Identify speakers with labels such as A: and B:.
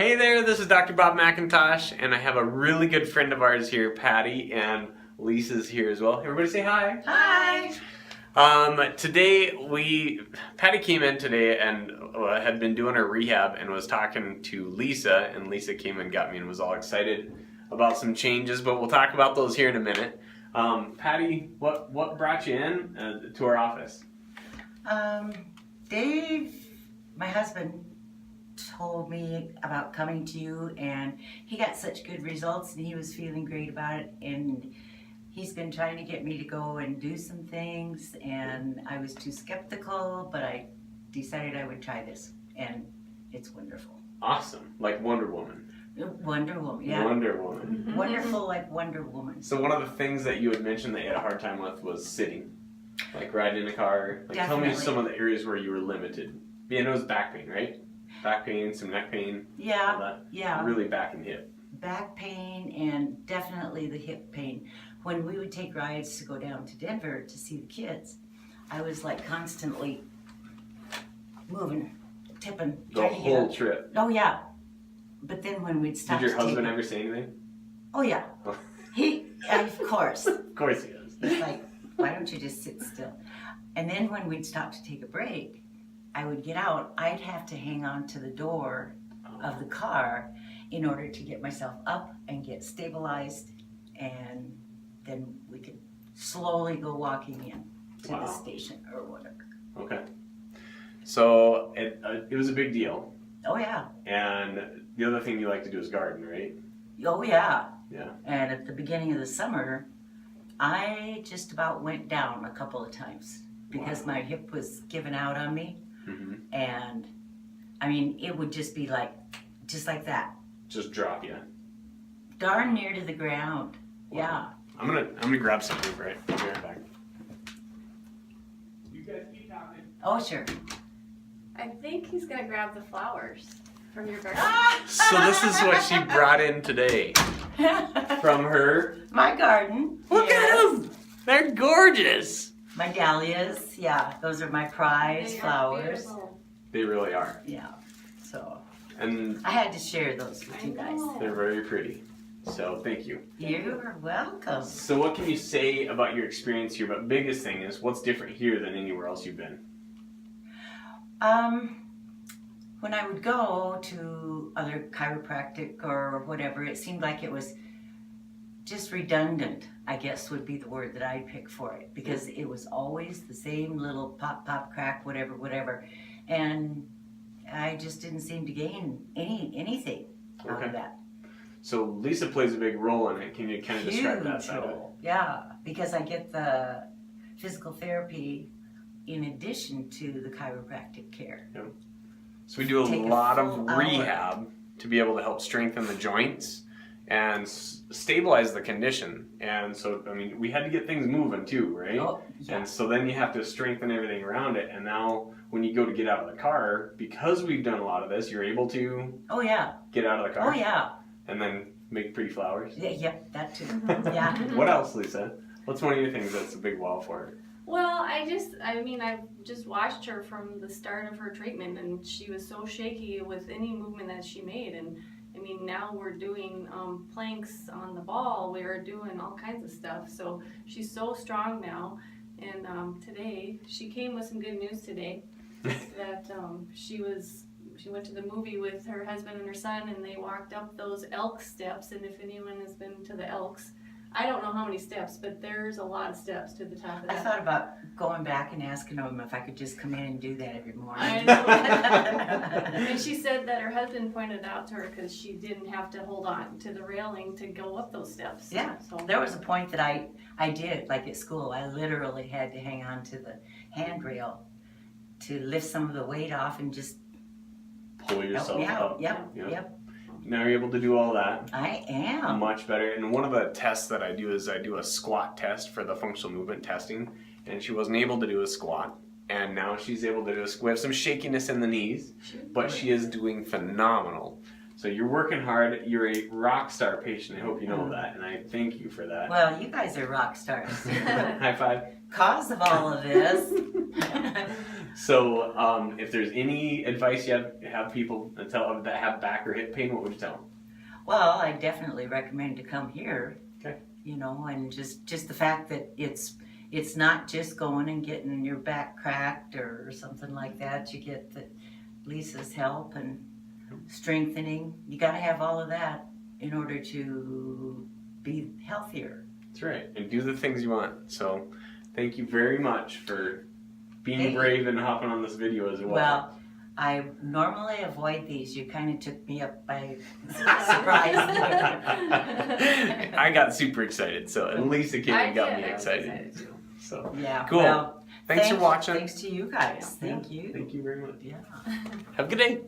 A: Hey there, this is Dr. Bob McIntosh, and I have a really good friend of ours here, Patti, and Lisa's here as well. Everybody say hi.
B: Hi.
A: Today Patti came in today and had been doing her rehab and was talking to Lisa, and Lisa came and got me and was all excited about some changes, but we'll talk about those here in a minute. Patti, what brought you in to our office?
B: Dave, my husband, told me about coming to you, and he got such good results and he was feeling great about it, and he's been trying to get me to go and do some things, and I was too skeptical, but I decided I would try this, and it's wonderful.
A: Awesome, like Wonder Woman.
B: Wonder Woman, yeah.
A: Wonder Woman.
B: Wonderful like Wonder Woman.
A: So one of the things that you had mentioned that you had a hard time with was sitting, like riding in a car. Like, tell me some of the areas where you were limited. Yeah, it was back pain, right? Back pain, some neck pain.
B: Yeah,
A: all that.
B: yeah.
A: Really back and hip.
B: Back pain and definitely the hip pain. When we would take rides to go down to Denver to see the kids, I was like constantly moving, tipping.
A: The whole trip.
B: Oh yeah. But then when we'd stop.
A: Did your husband ever say anything?
B: Oh yeah.
A: Oh.
B: Of course.
A: Of course he does.
B: He's like, why don't you just sit still? And then when we'd stop to take a break, I would get out. I'd have to hang on to the door of the car in order to get myself up and get stabilized, and then we could slowly go walking in to the station or whatever.
A: Okay. So it was a big deal.
B: Oh yeah.
A: And the other thing you like to do is garden, right?
B: Oh yeah.
A: Yeah.
B: And at the beginning of the summer, I just about went down a couple of times because my hip was giving out on me.
A: Mm-hmm.
B: And I mean, it would just be like, just like that.
A: Just drop you.
B: Darn near to the ground.
A: Wow.
B: Yeah.
A: I'm gonna grab something right. I'll be right back. You guys keep talking.
B: Oh sure.
C: I think he's gonna grab the flowers from your garden.
A: So this is what she brought in today from her.
B: My garden.
A: Look at them. They're gorgeous.
B: My dahlias. Yeah, those are my prize
C: They are
B: flowers.
C: beautiful.
A: They really are.
B: Yeah. So
A: And
B: I had to share those with you guys.
A: they're very pretty. So thank you.
B: You're welcome.
A: So what can you say about your experience here? But biggest thing is, what's different here than anywhere else you've been?
B: When I would go to other chiropractic or whatever, it seemed like it was just redundant, I guess would be the word that I'd pick for it, because it was always the same little pop, pop, crack, whatever, and I just didn't seem to gain anything out of that.
A: So Lisa plays a big role in it. Can you kind of describe that side of it?
B: Yeah, because I get the physical therapy in addition to the chiropractic care.
A: Yeah. So we do a lot of rehab to be able to help strengthen the joints and stabilize the condition. And so, I mean, we had to get things moving too, right?
B: Oh, yeah.
A: And so then you have to strengthen everything around it. And now when you go to get out of the car, because we've done a lot of this, you're able to get out of the car.
B: Oh yeah.
A: And then make pretty flowers.
B: Yeah, that too. Yeah.
A: What else, Lisa? What's one of your things that's a big wow for her?
C: Well, I've just watched her from the start of her treatment, and she was so shaky with any movement that she made. And I mean, now we're doing planks on the ball. We're doing all kinds of stuff. So she's so strong now. And today, she came with some good news today that she went to the movie with her husband and her son, and they walked up those elk steps. And if anyone has been to the Elks, I don't know how many steps, but there's a lot of steps to the top of that.
B: I thought about going back and asking them if I could just come in and do that every morning.
C: I know. And she said that her husband pointed out to her because she didn't have to hold on to the railing to go up those steps.
B: Yeah,
C: So
B: there was a point that I did, like at school, I literally had to hang on to the handrail to lift some of the weight off and just
A: Pull yourself up.
B: Yep.
A: Now you're able to do all that.
B: I am.
A: Much better. And one of the tests that I do is I do a squat test for the functional movement testing. And she wasn't able to do a squat. And now she's able to do a squat. We have some shakiness in the knees, but she is doing phenomenal. So you're working hard. You're a rock star patient. I hope you know that. And I thank you for that.
B: Well, you guys are rock stars.
A: High five.
B: Cause of all of this.
A: So, if there's any advice you have people that have back or hip pain, what would you tell them?
B: Well, I definitely recommend to come here.
A: Okay.
B: You know, and just the fact that it's not just going and getting your back cracked or something like that. You get Lisa's help and strengthening. You got to have all of that in order to be healthier.
A: That's right, and do the things you want. So, thank you very much for being
B: Hey.
A: brave and hopping on this video as well.
B: Well, I normally avoid these. You kind of took me up by surprise.
A: I got super excited, so at least the kid got me
C: I was
A: excited. So,
B: Yeah.
A: cool.
B: Well,
A: Thanks for watching.
B: Thanks to you guys. Thank you.
A: Thank you very much.
B: Yeah.
A: Have a good day.